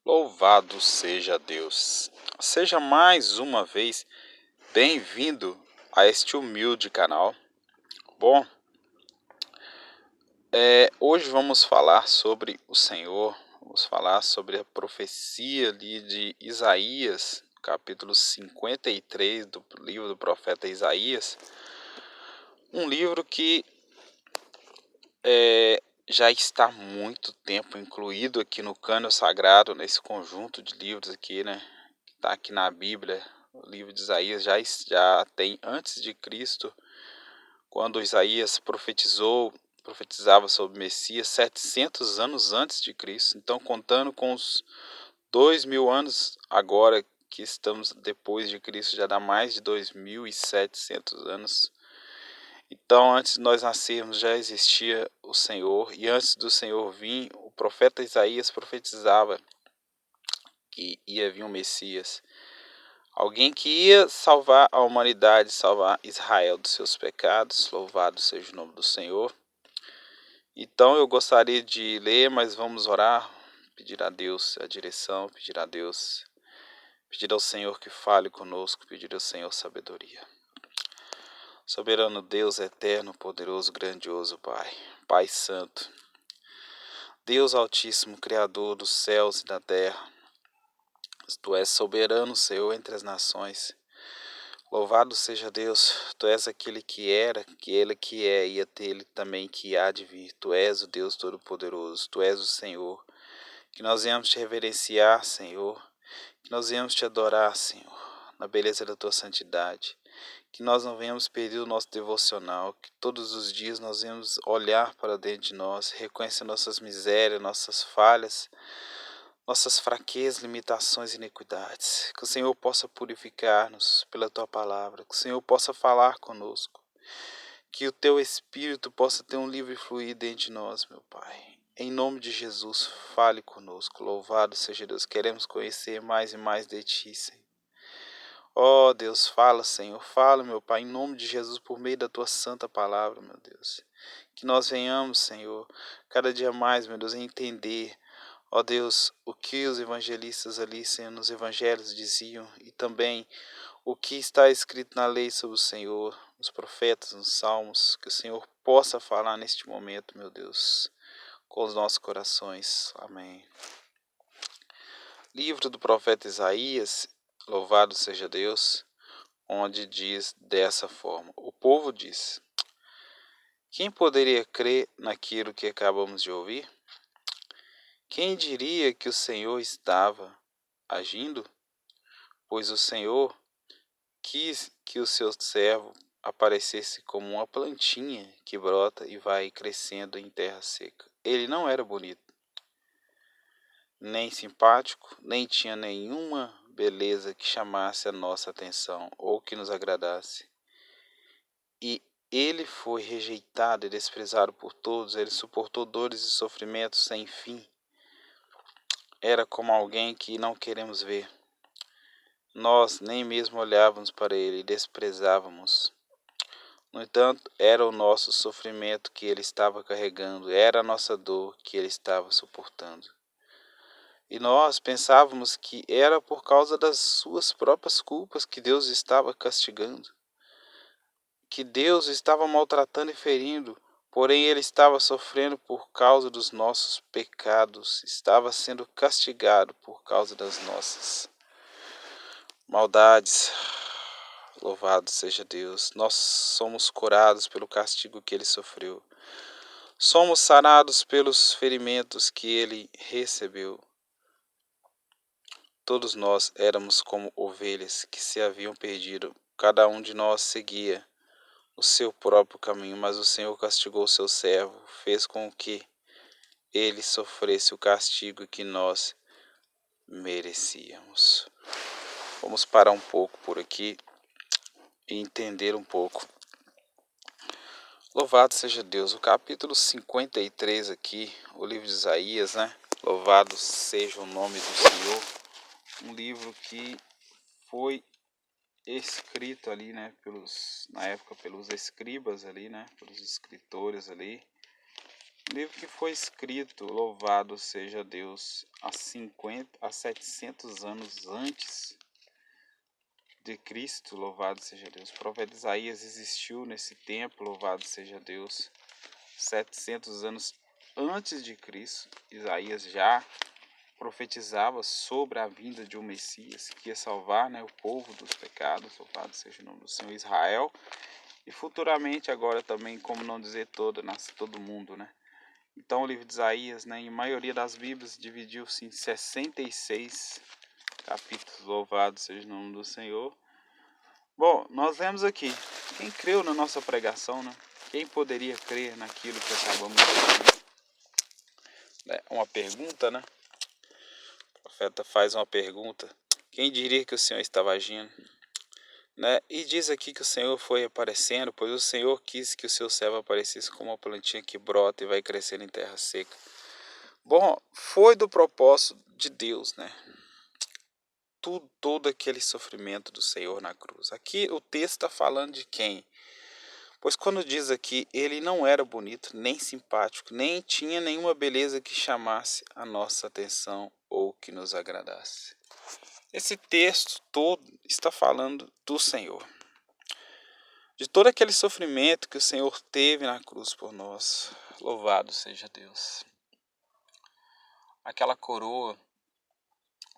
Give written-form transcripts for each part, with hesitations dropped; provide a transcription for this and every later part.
Louvado seja Deus! Seja mais uma vez bem-vindo a este humilde canal. Bom, hoje vamos falar sobre o Senhor, vamos falar sobre a profecia ali de Isaías, capítulo 53 do livro do profeta Isaías, um livro que já está há muito tempo incluído aqui no cânon sagrado, nesse conjunto de livros aqui, né? Que está aqui na Bíblia. O livro de Isaías já tem antes de Cristo, quando Isaías profetizava sobre o Messias 700 anos antes de Cristo. Então, contando com os 2000 anos agora que estamos depois de Cristo, já dá mais de 2700 anos. Então, antes de nós nascermos, já existia o Senhor, e antes do Senhor vir, o profeta Isaías profetizava que ia vir um Messias, alguém que ia salvar a humanidade, salvar Israel dos seus pecados. Louvado seja o nome do Senhor. Então, eu gostaria de ler, mas vamos orar, pedir a Deus a direção, pedir ao Senhor que fale conosco, pedir ao Senhor sabedoria. Soberano Deus, eterno, poderoso, grandioso Pai, Pai Santo, Deus Altíssimo, Criador dos céus e da terra, Tu és soberano, Senhor, entre as nações. Louvado seja Deus, Tu és aquele que era, que Ele que é, e aquele também que há de vir. Tu és o Deus Todo-Poderoso, Tu és o Senhor. Que nós venhamos te reverenciar, Senhor, que nós venhamos te adorar, Senhor, na beleza da Tua santidade. Que nós não venhamos perder o nosso devocional, que todos os dias nós venhamos olhar para dentro de nós, reconhecer nossas misérias, nossas falhas, nossas fraquezas, limitações e iniquidades. Que o Senhor possa purificar-nos pela Tua palavra, que o Senhor possa falar conosco, que o Teu Espírito possa ter um livre fluir dentro de nós, meu Pai. Em nome de Jesus, fale conosco. Louvado seja Deus. Queremos conhecer mais e mais de Ti, Senhor. Ó Deus, fala, Senhor, fala, meu Pai, em nome de Jesus, por meio da Tua santa palavra, meu Deus. Que nós venhamos, Senhor, cada dia mais, meu Deus, a entender, ó Deus, o que os evangelistas ali, Senhor, nos evangelhos diziam, e também o que está escrito na lei sobre o Senhor, nos profetas, nos salmos, que o Senhor possa falar neste momento, meu Deus, com os nossos corações. Amém. Livro do profeta Isaías, louvado seja Deus, onde diz dessa forma: o povo diz: quem poderia crer naquilo que acabamos de ouvir? Quem diria que o Senhor estava agindo? Pois o Senhor quis que o seu servo aparecesse como uma plantinha que brota e vai crescendo em terra seca. Ele não era bonito, nem simpático, nem tinha nenhuma beleza que chamasse a nossa atenção ou que nos agradasse. E ele foi rejeitado e desprezado por todos, ele suportou dores e sofrimentos sem fim. Era como alguém que não queremos ver. Nós nem mesmo olhávamos para ele e desprezávamos. No entanto, era o nosso sofrimento que ele estava carregando, era a nossa dor que ele estava suportando. E nós pensávamos que era por causa das suas próprias culpas que Deus estava castigando, que Deus estava maltratando e ferindo, porém ele estava sofrendo por causa dos nossos pecados, estava sendo castigado por causa das nossas maldades. Louvado seja Deus. Nós somos curados pelo castigo que ele sofreu. Somos sarados pelos ferimentos que ele recebeu. Todos nós éramos como ovelhas que se haviam perdido. Cada um de nós seguia o seu próprio caminho, mas o Senhor castigou o seu servo, fez com que ele sofresse o castigo que nós merecíamos. Vamos parar um pouco por aqui e entender um pouco. Louvado seja Deus. O capítulo 53 aqui, o livro de Isaías, né? Louvado seja o nome do Senhor. Um livro que foi escrito ali, né, na época pelos escribas ali, né, pelos escritores ali, livro que foi escrito, louvado seja Deus, há 700 anos antes de Cristo, louvado seja Deus. O profeta Isaías existiu nesse tempo, louvado seja Deus. 700 anos antes de Cristo, Isaías já profetizava sobre a vinda de um Messias que ia salvar, né, o povo dos pecados, louvado seja o nome do Senhor Israel, e futuramente agora também, como não dizer todo mundo, né? Então o livro de Isaías, né, em maioria das Bíblias, dividiu-se em 66 capítulos, louvado seja o nome do Senhor. Bom, nós vemos aqui, quem creu na nossa pregação, né? Quem poderia crer naquilo que acabamos de ver? É uma pergunta, né? O profeta faz uma pergunta. Quem diria que o Senhor estava agindo? Né? E diz aqui que o Senhor foi aparecendo, pois o Senhor quis que o seu servo aparecesse como uma plantinha que brota e vai crescer em terra seca. Bom, foi do propósito de Deus, né? Todo aquele sofrimento do Senhor na cruz. Aqui o texto está falando de quem? Pois quando diz aqui, ele não era bonito, nem simpático, nem tinha nenhuma beleza que chamasse a nossa atenção ou que nos agradasse. Esse texto todo está falando do Senhor. De todo aquele sofrimento que o Senhor teve na cruz por nós. Louvado seja Deus. Aquela coroa,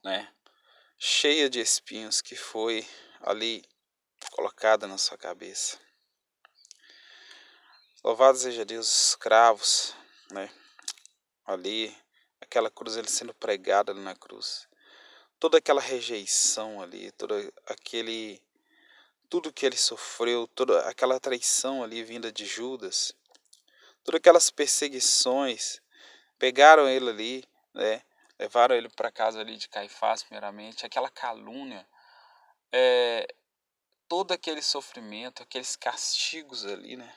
né, cheia de espinhos que foi ali colocada na sua cabeça. Louvado seja Deus, os cravos, né, ali, aquela cruz, ele sendo pregado ali na cruz. Toda aquela rejeição ali, tudo que ele sofreu, toda aquela traição ali vinda de Judas, todas aquelas perseguições, pegaram ele ali, né, levaram ele para casa ali de Caifás, primeiramente, aquela calúnia, todo aquele sofrimento, aqueles castigos ali, né,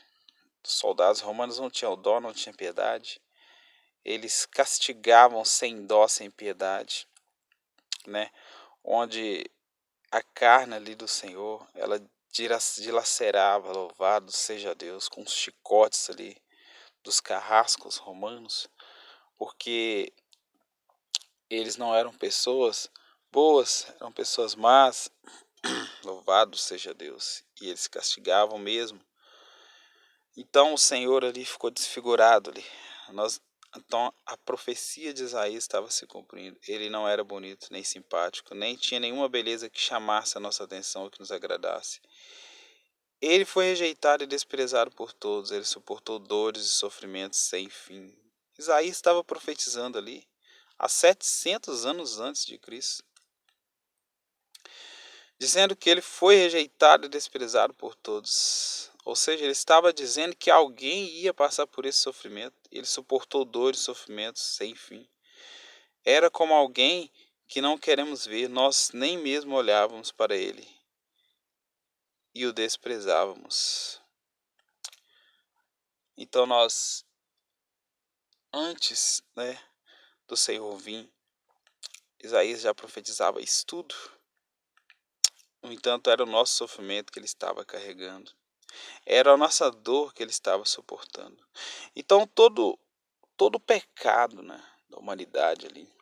os soldados romanos não tinham dó, não tinham piedade, eles castigavam sem dó, sem piedade, né, onde a carne ali do Senhor, ela dilacerava, louvado seja Deus, com os chicotes ali dos carrascos romanos, porque eles não eram pessoas boas, eram pessoas más, louvado seja Deus, e eles castigavam mesmo. Então o Senhor ali ficou desfigurado ali. Então a profecia de Isaías estava se cumprindo. Ele não era bonito, nem simpático, nem tinha nenhuma beleza que chamasse a nossa atenção ou que nos agradasse. Ele foi rejeitado e desprezado por todos. Ele suportou dores e sofrimentos sem fim. Isaías estava profetizando ali há 700 anos antes de Cristo, dizendo que ele foi rejeitado e desprezado por todos. Ou seja, ele estava dizendo que alguém ia passar por esse sofrimento. Ele suportou dores e sofrimentos sem fim. Era como alguém que não queremos ver, nós nem mesmo olhávamos para ele e o desprezávamos. Então nós, antes, né, do Senhor vir, Isaías já profetizava isso tudo. No entanto, era o nosso sofrimento que ele estava carregando. Era a nossa dor que ele estava suportando. Então todo o pecado, né, da humanidade ali,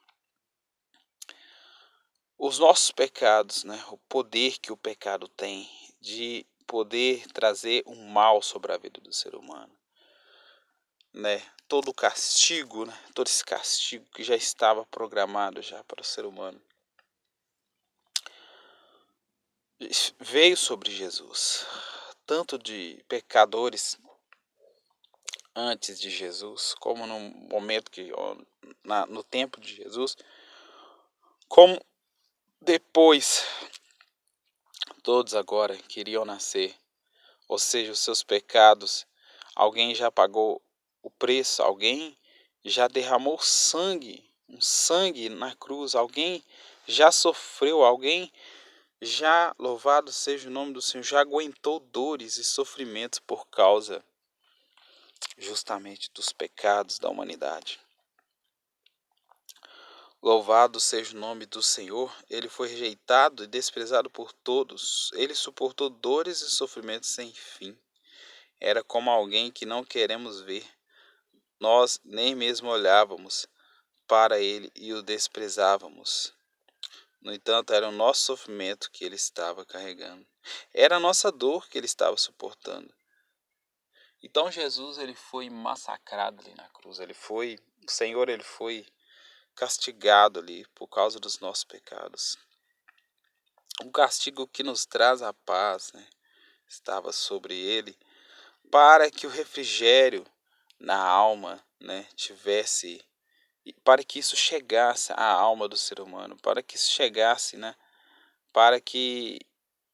os nossos pecados, né, o poder que o pecado tem de poder trazer um mal sobre a vida do ser humano, né, todo o castigo, né, todo esse castigo que já estava programado já para o ser humano, veio sobre Jesus, tanto de pecadores antes de Jesus, como no momento no tempo de Jesus, como depois, todos agora queriam nascer, ou seja, os seus pecados, alguém já pagou o preço, alguém já derramou sangue, um sangue na cruz, alguém já sofreu, alguém já, louvado seja o nome do Senhor, já aguentou dores e sofrimentos por causa justamente dos pecados da humanidade. Louvado seja o nome do Senhor, ele foi rejeitado e desprezado por todos, ele suportou dores e sofrimentos sem fim. Era como alguém que não queremos ver, nós nem mesmo olhávamos para ele e o desprezávamos. No entanto, era o nosso sofrimento que ele estava carregando. Era a nossa dor que ele estava suportando. Então Jesus, ele foi massacrado ali na cruz. O Senhor, ele foi castigado ali por causa dos nossos pecados. O castigo que nos traz a paz, né, estava sobre ele, para que o refrigério na alma, né, tivesse, para que isso chegasse à alma do ser humano, para que isso chegasse, né, para que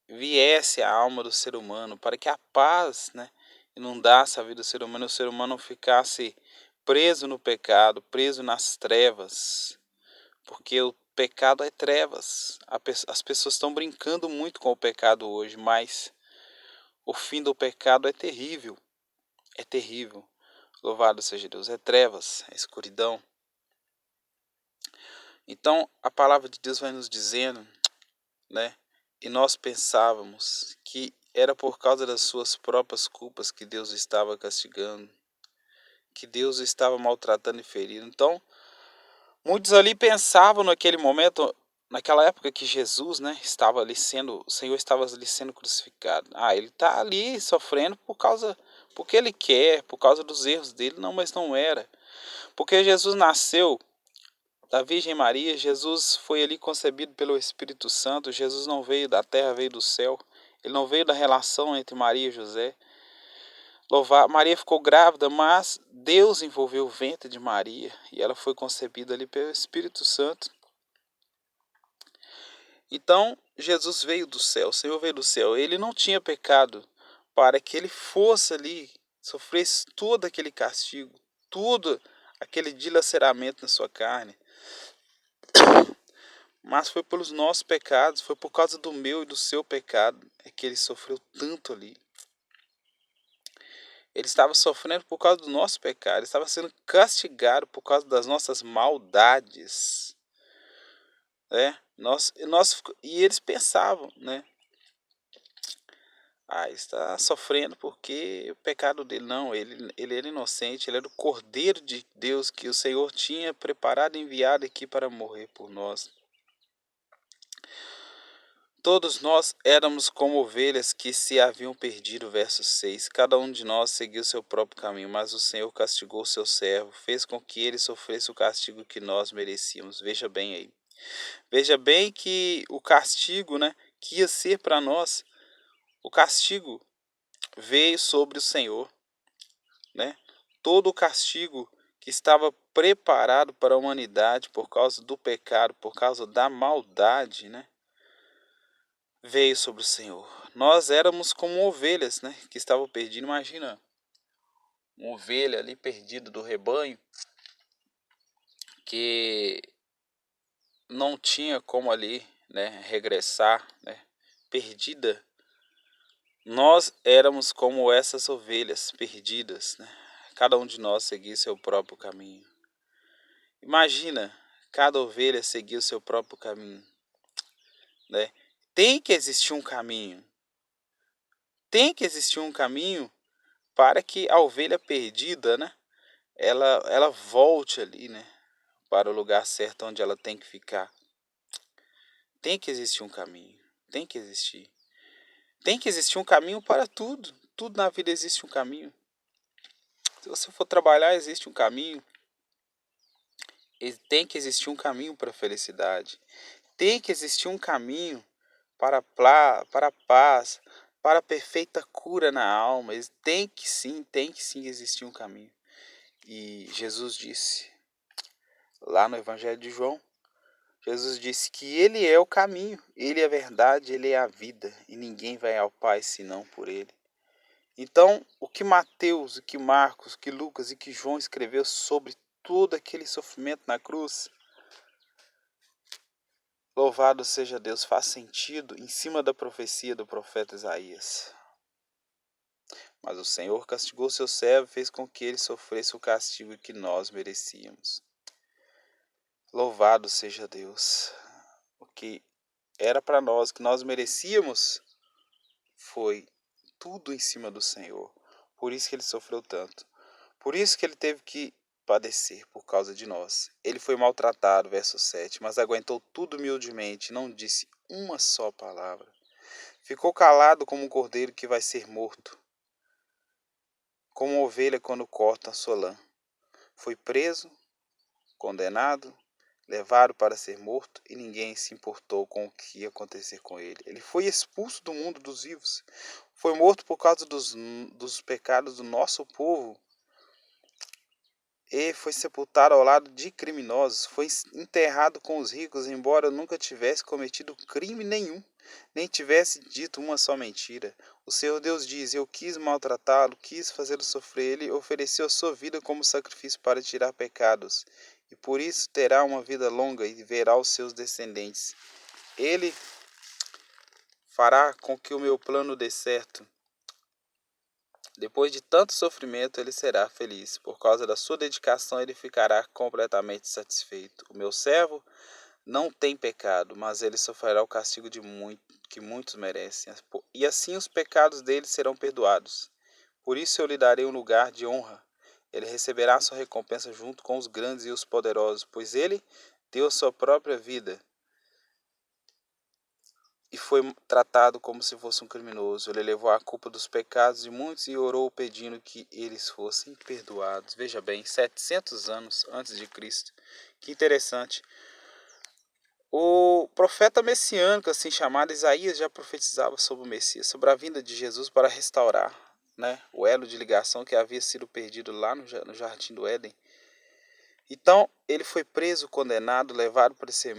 viesse à alma do ser humano, para que a paz, né, inundasse a vida do ser humano, e o ser humano ficasse preso no pecado, preso nas trevas, porque o pecado é trevas. As pessoas estão brincando muito com o pecado hoje, mas o fim do pecado é terrível, é terrível. Louvado seja Deus, é trevas, é escuridão. Então, a palavra de Deus vai nos dizendo, né? E nós pensávamos que era por causa das suas próprias culpas que Deus estava castigando, que Deus estava maltratando e ferindo. Então, muitos ali pensavam naquele momento, naquela época que Jesus, né, estava ali sendo, o Senhor estava ali sendo crucificado. Ah, ele está ali sofrendo porque ele quer, por causa dos erros dele. Não, mas não era. Porque Jesus nasceu da Virgem Maria, Jesus foi ali concebido pelo Espírito Santo. Jesus não veio da terra, veio do céu. Ele não veio da relação entre Maria e José. Maria ficou grávida, mas Deus envolveu o ventre de Maria e ela foi concebida ali pelo Espírito Santo. Então, Jesus veio do céu, o Senhor veio do céu. Ele não tinha pecado para que ele fosse ali, sofresse todo aquele castigo, todo aquele dilaceramento na sua carne. Mas foi pelos nossos pecados, foi por causa do meu e do seu pecado é que ele sofreu tanto ali. Ele estava sofrendo por causa do nosso pecado, ele estava sendo castigado por causa das nossas maldades, né? E eles pensavam, né? Ah, está sofrendo porque o pecado dele. Não, ele era inocente, ele era o Cordeiro de Deus que o Senhor tinha preparado e enviado aqui para morrer por nós. Todos nós éramos como ovelhas que se haviam perdido, verso 6. Cada um de nós seguiu seu próprio caminho, mas o Senhor castigou seu servo, fez com que ele sofresse o castigo que nós merecíamos. Veja bem aí. Veja bem que o castigo, né, que ia ser para nós, o castigo veio sobre o Senhor, né? Todo o castigo que estava preparado para a humanidade por causa do pecado, por causa da maldade, né, veio sobre o Senhor. Nós éramos como ovelhas, né, que estavam perdidas. Imagina uma ovelha ali perdida do rebanho, que não tinha como ali, né, regressar, né, perdida. Nós éramos como essas ovelhas perdidas, né? Cada um de nós seguia seu próprio caminho. Imagina, cada ovelha seguia o seu próprio caminho, né? Tem que existir um caminho. Tem que existir um caminho para que a ovelha perdida, né, ela volte ali, né, para o lugar certo onde ela tem que ficar. Tem que existir um caminho. Tem que existir. Tem que existir um caminho para tudo. Tudo na vida existe um caminho. Se você for trabalhar, existe um caminho. Tem que existir um caminho para a felicidade. Tem que existir um caminho para a paz, para a perfeita cura na alma. Tem que sim existir um caminho. E Jesus disse, lá no Evangelho de João, Jesus disse que Ele é o caminho, Ele é a verdade, Ele é a vida, e ninguém vai ao Pai senão por Ele. Então, o que Mateus, o que Marcos, o que Lucas e que João escreveu sobre todo aquele sofrimento na cruz, louvado seja Deus, faz sentido em cima da profecia do profeta Isaías. Mas o Senhor castigou seu servo e fez com que ele sofresse o castigo que nós merecíamos. Louvado seja Deus. O que era para nós, que nós merecíamos, foi tudo em cima do Senhor. Por isso que ele sofreu tanto. Por isso que ele teve que padecer por causa de nós. Ele foi maltratado, verso 7, mas aguentou tudo humildemente, não disse uma só palavra. Ficou calado como um cordeiro que vai ser morto, como uma ovelha quando corta a sua lã. Foi preso, condenado, levado para ser morto, e ninguém se importou com o que ia acontecer com ele. Ele foi expulso do mundo dos vivos. Foi morto por causa dos pecados do nosso povo. E foi sepultado ao lado de criminosos. Foi enterrado com os ricos, embora nunca tivesse cometido crime nenhum, nem tivesse dito uma só mentira. O Senhor Deus diz: eu quis maltratá-lo, quis fazê-lo sofrer. Ele ofereceu a sua vida como sacrifício para tirar pecados, e por isso terá uma vida longa e verá os seus descendentes. Ele fará com que o meu plano dê certo. Depois de tanto sofrimento, ele será feliz. Por causa da sua dedicação, ele ficará completamente satisfeito. O meu servo não tem pecado, mas ele sofrerá o castigo que muitos merecem. E assim os pecados dele serão perdoados. Por isso eu lhe darei um lugar de honra. Ele receberá sua recompensa junto com os grandes e os poderosos, pois ele deu sua própria vida e foi tratado como se fosse um criminoso. Ele levou a culpa dos pecados de muitos e orou pedindo que eles fossem perdoados. Veja bem, 700 anos antes de Cristo. Que interessante. O profeta messiânico, assim chamado Isaías, já profetizava sobre o Messias, sobre a vinda de Jesus para restaurar, né, o elo de ligação que havia sido perdido lá no Jardim do Éden. Então, ele foi preso, condenado, levado para ser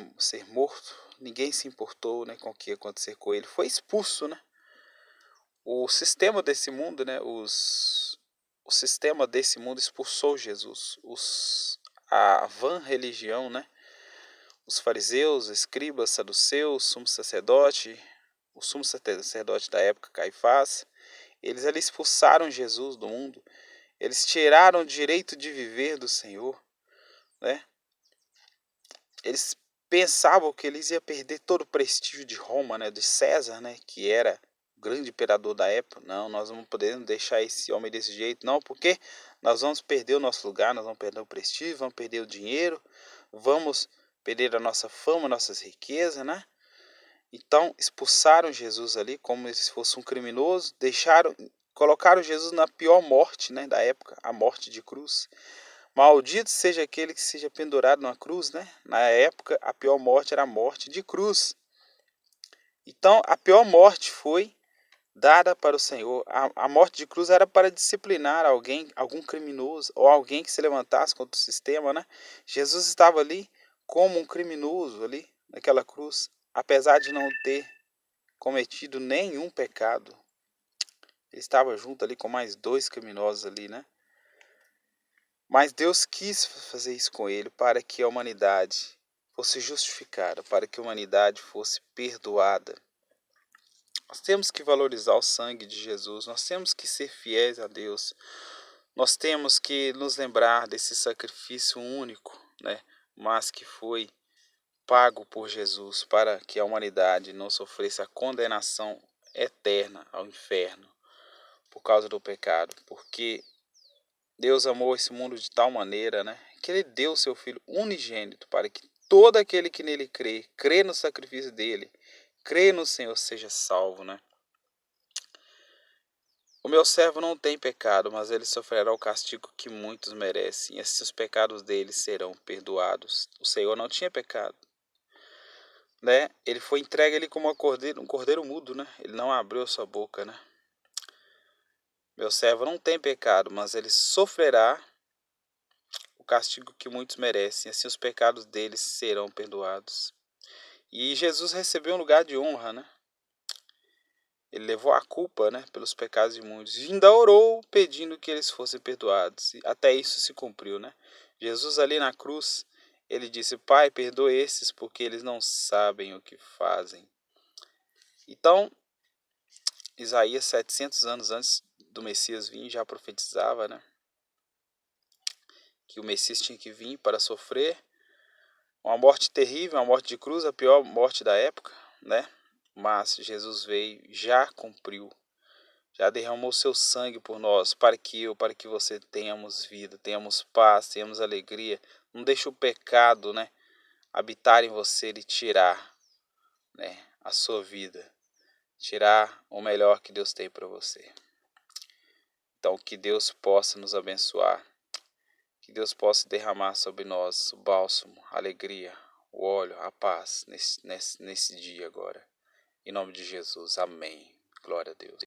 morto. Ninguém se importou, né, com o que ia acontecer com ele. Foi expulso, né? O sistema desse mundo, né, o sistema desse mundo expulsou Jesus. A vã religião, né? Os fariseus, escribas, saduceus, o sumo sacerdote da época, Caifás, eles ali expulsaram Jesus do mundo. Eles tiraram o direito de viver do Senhor, né? Eles pensavam que eles iam perder todo o prestígio de Roma, né, de César, né, que era o grande imperador da época. Não, nós não podemos deixar esse homem desse jeito, não, porque nós vamos perder o nosso lugar, nós vamos perder o prestígio, vamos perder o dinheiro, vamos perder a nossa fama, nossas riquezas, né? Então expulsaram Jesus ali como se fosse um criminoso, colocaram Jesus na pior morte, né, da época, a morte de cruz. Maldito seja aquele que seja pendurado na cruz, né? Na época, a pior morte era a morte de cruz. Então, a pior morte foi dada para o Senhor. A morte de cruz era para disciplinar alguém, algum criminoso, ou alguém que se levantasse contra o sistema, né? Jesus estava ali como um criminoso ali, naquela cruz, apesar de não ter cometido nenhum pecado. Ele estava junto ali com mais dois criminosos ali, né? Mas Deus quis fazer isso com ele para que a humanidade fosse justificada, para que a humanidade fosse perdoada. Nós temos que valorizar o sangue de Jesus, nós temos que ser fiéis a Deus, nós temos que nos lembrar desse sacrifício único, né? Mas que foi pago por Jesus para que a humanidade não sofresse a condenação eterna ao inferno por causa do pecado, porque Deus amou esse mundo de tal maneira, né, que ele deu o seu Filho unigênito para que todo aquele que nele crê no sacrifício dele, crê no Senhor, seja salvo, né? O meu servo não tem pecado, mas ele sofrerá o castigo que muitos merecem, e assim os pecados dele serão perdoados. O Senhor não tinha pecado, né? Ele foi entregue ali como um cordeiro mudo, né? Ele não abriu a sua boca, né? Meu servo não tem pecado, mas ele sofrerá o castigo que muitos merecem, assim os pecados deles serão perdoados. E Jesus recebeu um lugar de honra, né? Ele levou a culpa, né, pelos pecados de muitos. E ainda orou pedindo que eles fossem perdoados. E até isso se cumpriu, né? Jesus ali na cruz, ele disse: Pai, perdoa esses porque eles não sabem o que fazem. Então, Isaías, 700 anos antes do Messias vir, já profetizava, né, que o Messias tinha que vir para sofrer uma morte terrível, uma morte de cruz, a pior morte da época, né? Mas Jesus veio, já cumpriu. já derramou seu sangue por nós, para que eu, para que você tenhamos vida, tenhamos paz, tenhamos alegria. Não deixe o pecado, né, habitar em você e tirar, né, a sua vida, tirar o melhor que Deus tem para você. Então, que Deus possa nos abençoar, que Deus possa derramar sobre nós o bálsamo, a alegria, o óleo, a paz nesse dia agora. Em nome de Jesus, amém. Glória a Deus.